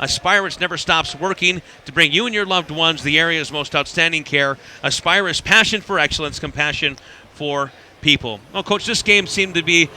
Aspirus never stops working to bring you and your loved ones the area's most outstanding care. Aspirus, passion for excellence, compassion for people. Well, Coach, this game seemed to be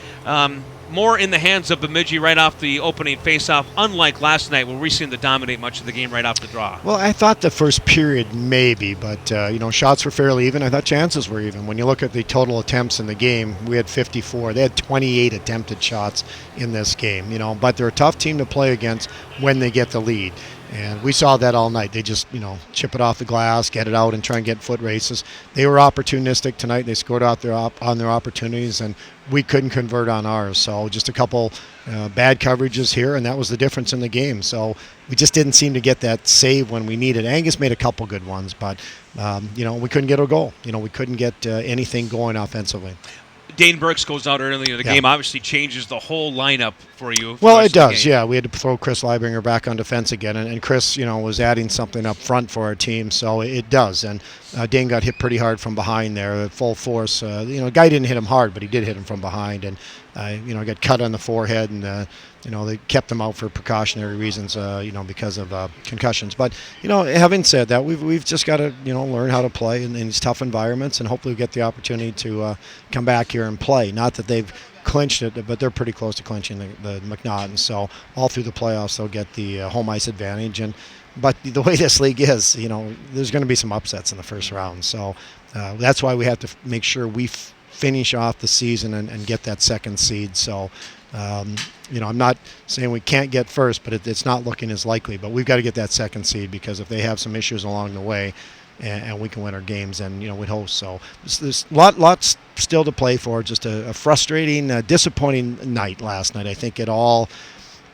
more in the hands of Bemidji right off the opening faceoff, unlike last night where we seemed to dominate much of the game right off the draw. Well, I thought the first period maybe, but shots were fairly even. I thought chances were even. When you look at the total attempts in the game, we had 54. They had 28 attempted shots in this game. But they're a tough team to play against when they get the lead. And we saw that all night. They just, chip it off the glass, get it out, and try and get foot races. They were opportunistic tonight. They scored out on their opportunities, and we couldn't convert on ours. So just a couple bad coverages here, and that was the difference in the game. So we just didn't seem to get that save when we needed. Angus made a couple good ones, but, we couldn't get a goal. We couldn't get anything going offensively. Dane Burks goes out early in the game, obviously changes the whole lineup for you. Well, it does, yeah. We had to throw Chris Leibinger back on defense again, and Chris, was adding something up front for our team, so it does. And Dane got hit pretty hard from behind there, full force. Guy didn't hit him hard, but he did hit him from behind, and got cut on the forehead, and they kept him out for precautionary reasons, because of concussions. But having said that, we've just got to learn how to play in these tough environments, and hopefully we get the opportunity to come back here and play. Not that they've clinched it, but they're pretty close to clinching the McNaughton. So all through the playoffs, they'll get the home ice advantage. But the way this league is, there's going to be some upsets in the first round. So that's why we have to make sure we finish off the season and get that second seed. So, I'm not saying we can't get first, but it's not looking as likely. But we've got to get that second seed, because if they have some issues along the way and we can win our games, then, we'd host. So there's lots still to play for. Just a frustrating, disappointing night last night. I think it all,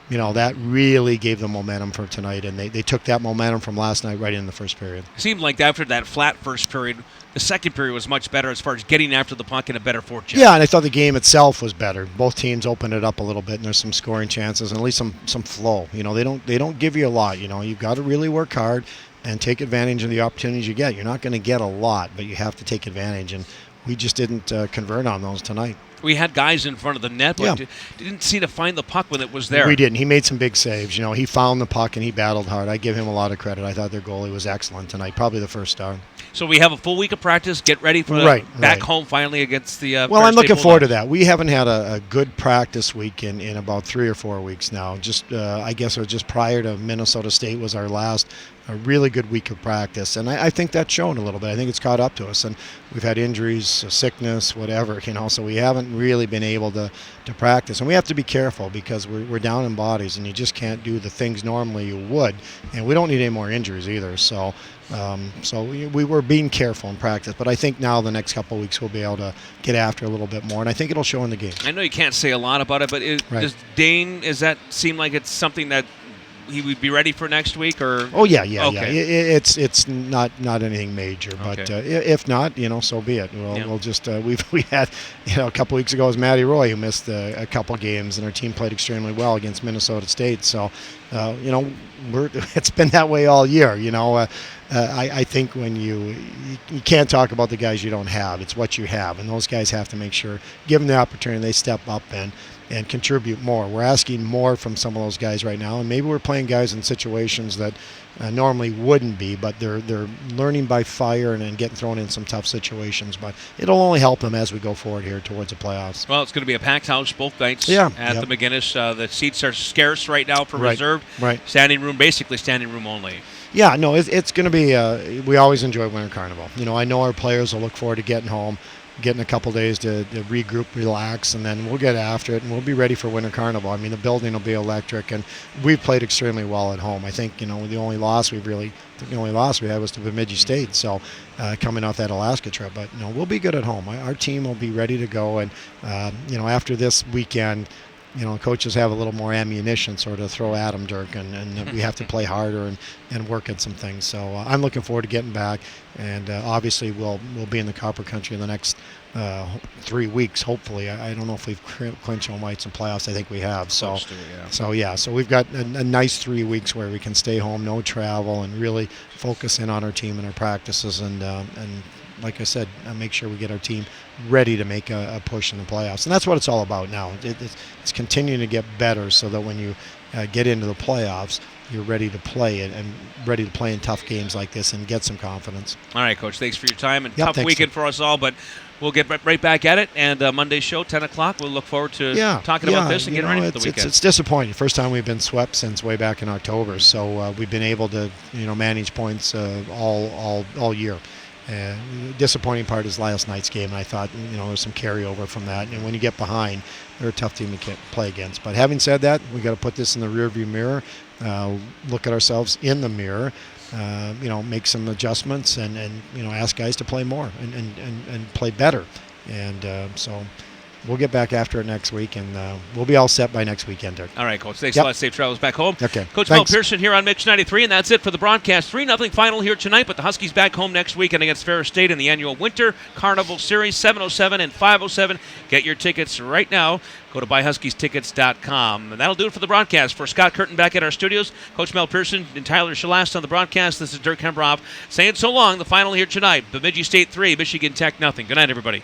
that really gave them momentum for tonight, and they took that momentum from last night right in the first period. It seemed like after that flat first period, the second period was much better as far as getting after the puck and a better forecheck. Yeah, and I thought the game itself was better. Both teams opened it up a little bit, and there's some scoring chances and at least some flow. They don't give you a lot. You've got to really work hard and take advantage of the opportunities you get. You're not going to get a lot, but you have to take advantage, and we just didn't convert on those tonight. We had guys in front of the net, but didn't seem to find the puck when it was there. We didn't. He made some big saves. He found the puck and he battled hard. I give him a lot of credit. I thought their goalie was excellent tonight, probably the first star. So we have a full week of practice. Get ready for back home finally against the Well, I'm looking forward to that. We haven't had a good practice week in about 3 or 4 weeks now. Just I guess it was just prior to Minnesota State was our last a really good week of practice, and I think that's shown a little bit. I think it's caught up to us, and we've had injuries, sickness, whatever, so we haven't really been able to practice, and we have to be careful because we're down in bodies, and you just can't do the things normally you would, and we don't need any more injuries either, so we were being careful in practice, but I think now the next couple of weeks we'll be able to get after a little bit more, and I think it'll show in the game. I know you can't say a lot about it, but does that seem like it's something that he would be ready for next week, or? Oh yeah. It's not anything major, but if not, so be it. We'll just we had a couple weeks ago it was Matty Roy who missed a couple games, and our team played extremely well against Minnesota State. So it's been that way all year. I think when you can't talk about the guys you don't have, it's what you have, and those guys have to make sure, give them the opportunity, they step up and contribute more. We're asking more from some of those guys right now, and maybe we're playing guys in situations that normally wouldn't be, but they're learning by fire and getting thrown in some tough situations. But it'll only help them as we go forward here towards the playoffs. Well, it's going to be a packed house both nights at the McGinnis. The seats are scarce right now for reserved. Right. Basically standing room only. Yeah, no, it's going to be, we always enjoy Winter Carnival. I know our players will look forward to getting home, getting a couple days to regroup, relax, and then we'll get after it, and we'll be ready for Winter Carnival. I mean, the building will be electric, and we've played extremely well at home. I think, the only loss we had was to Bemidji State, so coming off that Alaska trip. But, we'll be good at home. Our team will be ready to go, and, after this weekend, coaches have a little more ammunition sort of throw at them, Dirk, and we have to play harder and work at some things. So I'm looking forward to getting back, and obviously we'll be in the Copper Country in the next 3 weeks, hopefully. I don't know if we've clinched home whites and playoffs. I think we have. So we've got a nice 3 weeks where we can stay home, no travel, and really focus in on our team and our practices, and like I said, make sure we get our team ready to make a push in the playoffs. And that's what it's all about now. It's continuing to get better so that when you get into the playoffs, you're ready to play and ready to play in tough games like this and get some confidence. All right, Coach. Thanks for your time. And Yep, tough thanks. weekend for us all, but we'll get right back at it. And Monday's show, 10 o'clock, we'll look forward to talking about this and getting ready for the weekend. It's disappointing. First time we've been swept since way back in October. So we've been able to manage points all year. Disappointing part is last night's game, and I thought there's some carryover from that. And when you get behind, they're a tough team to play against. But having said that, we got to put this in the rearview mirror, look at ourselves in the mirror, make some adjustments, and ask guys to play more and play better. And so we'll get back after it next week, and we'll be all set by next weekend, Dirk. All right, Coach. Thanks a lot. Safe travels back home. Okay. Coach Mel Pearson here on Mix 93, and that's it for the broadcast. 3-0 final here tonight, but the Huskies back home next weekend against Ferris State in the annual Winter Carnival Series, 7:07 and 5:07. Get your tickets right now. Go to buyhuskiestickets.com. And that'll do it for the broadcast. For Scott Curtin back at our studios, Coach Mel Pearson and Tyler Shalast on the broadcast, this is Dirk Hembrov saying so long. The final here tonight, Bemidji State 3, Michigan Tech 0. Good night, everybody.